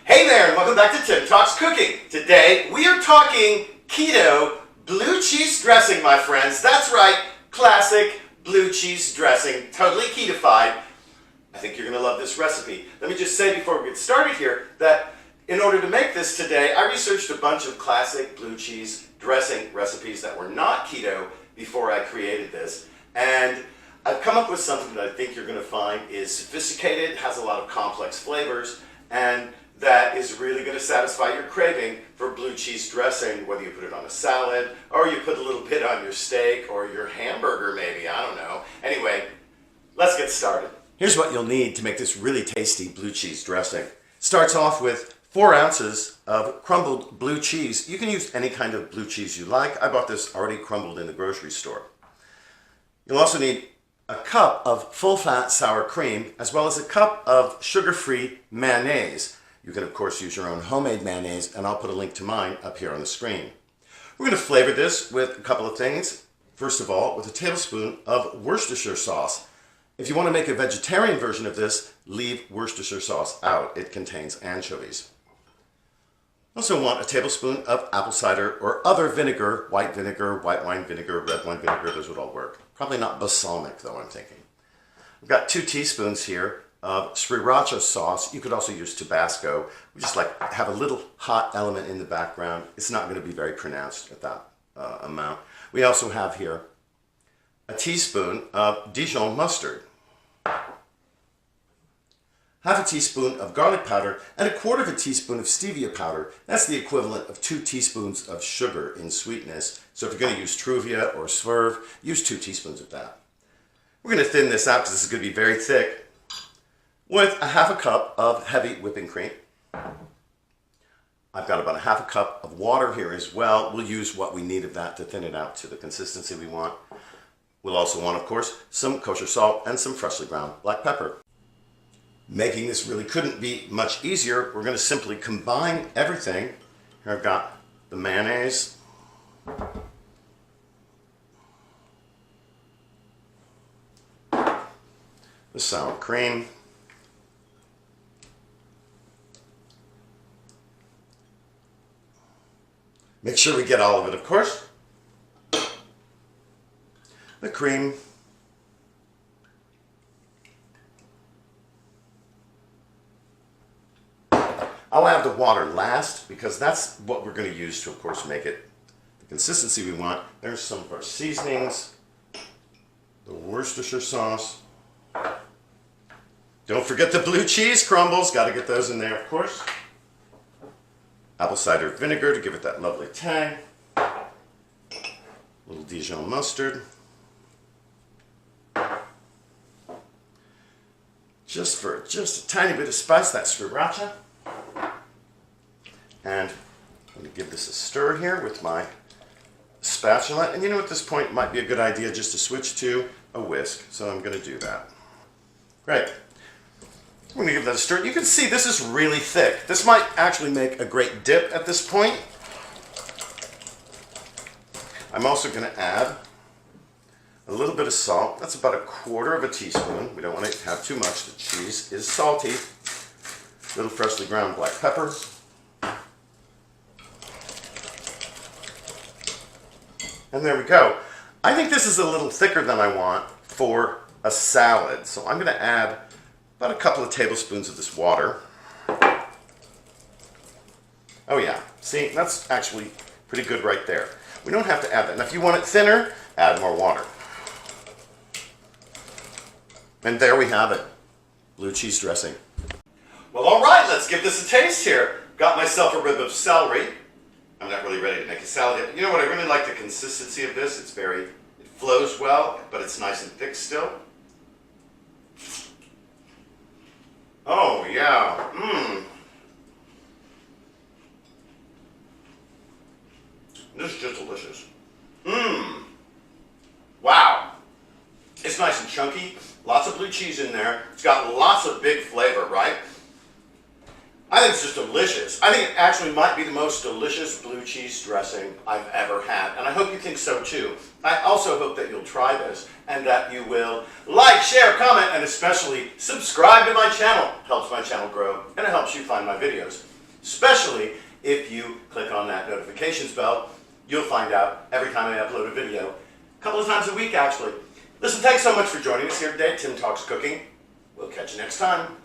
Hey there, and welcome back to Tim Talks Cooking. Today we are talking keto blue cheese dressing, my friends. That's right, classic blue cheese dressing, totally ketofied. I think you're going to love this recipe. Let me just say before we get started here that in order to make this today, I researched a bunch of classic blue cheese dressing recipes that were not keto before I created this. And I've come up with something that I think you're going to find is sophisticated, has a lot of complex flavors, and that is really going to satisfy your craving for blue cheese dressing, whether you put it on a salad, or you put a little bit on your steak, or your hamburger maybe, I don't know. Anyway, let's get started. Here's what you'll need to make this really tasty blue cheese dressing. Starts off with 4 ounces of crumbled blue cheese. You can use any kind of blue cheese you like. I bought this already crumbled in the grocery store. You'll also need a cup of full-fat sour cream, as well as a cup of sugar-free mayonnaise. You can, of course, use your own homemade mayonnaise, and I'll put a link to mine up here on the screen. We're going to flavor this with a couple of things. First of all, with a tablespoon of Worcestershire sauce. If you want to make a vegetarian version of this, leave Worcestershire sauce out. It contains anchovies. Also want a tablespoon of apple cider or other vinegar, white wine vinegar, red wine vinegar, those would all work. Probably not balsamic though, I'm thinking. I've got 2 teaspoons here of sriracha sauce. You could also use Tabasco. We just like have a little hot element in the background. It's not going to be very pronounced at that amount. We also have here a teaspoon of Dijon mustard, half a teaspoon of garlic powder, and 1/4 teaspoon of stevia powder. That's the equivalent of 2 teaspoons of sugar in sweetness. So if you're going to use Truvia or Swerve, use 2 teaspoons of that. We're going to thin this out because this is going to be very thick with a half a cup of heavy whipping cream. I've got about a half a cup of water here as well. We'll use what we need of that to thin it out to the consistency we want. We'll also want, of course, some kosher salt and some freshly ground black pepper. Making this really couldn't be much easier. We're going to simply combine everything. Here I've got the mayonnaise, the sour cream, make sure we get all of it, of course, the cream, I'll add the water last because that's what we're going to use to, of course, make it the consistency we want. There's some of our seasonings, the Worcestershire sauce. Don't forget the blue cheese crumbles. Got to get those in there, of course. Apple cider vinegar to give it that lovely tang. A little Dijon mustard. Just a tiny bit of spice, that sriracha. And I'm going to give this a stir here with my spatula. And you know, at this point, it might be a good idea just to switch to a whisk. So I'm going to do that. Great. We're going to give that a stir. You can see this is really thick. This might actually make a great dip at this point. I'm also going to add a little bit of salt. That's about 1/4 teaspoon. We don't want to have too much. The cheese is salty. A little freshly ground black pepper. And there we go. I think this is a little thicker than I want for a salad. So I'm going to add about a couple of tablespoons of this water. Oh yeah, see, that's actually pretty good right there. We don't have to add that. And if you want it thinner, add more water. And there we have it, blue cheese dressing. Well, all right, let's give this a taste here. Got myself a rib of celery. I'm not really ready to make a salad yet. You know what, I really like the consistency of this. It flows well, but it's nice and thick still. Oh, yeah. This is just delicious. Wow. It's nice and chunky. Lots of blue cheese in there. It's got lots of big flavor, right? I think it's just delicious. I think it actually might be the most delicious blue cheese dressing I've ever had, and I hope you think so too. I also hope that you'll try this and that you will like, share, comment, and especially subscribe to my channel. It helps my channel grow and it helps you find my videos. especially if you click on that notifications bell. You'll find out every time I upload a video, a couple of times a week actually. Listen, thanks so much for joining us here today at Tim Talks Cooking. We'll catch you next time.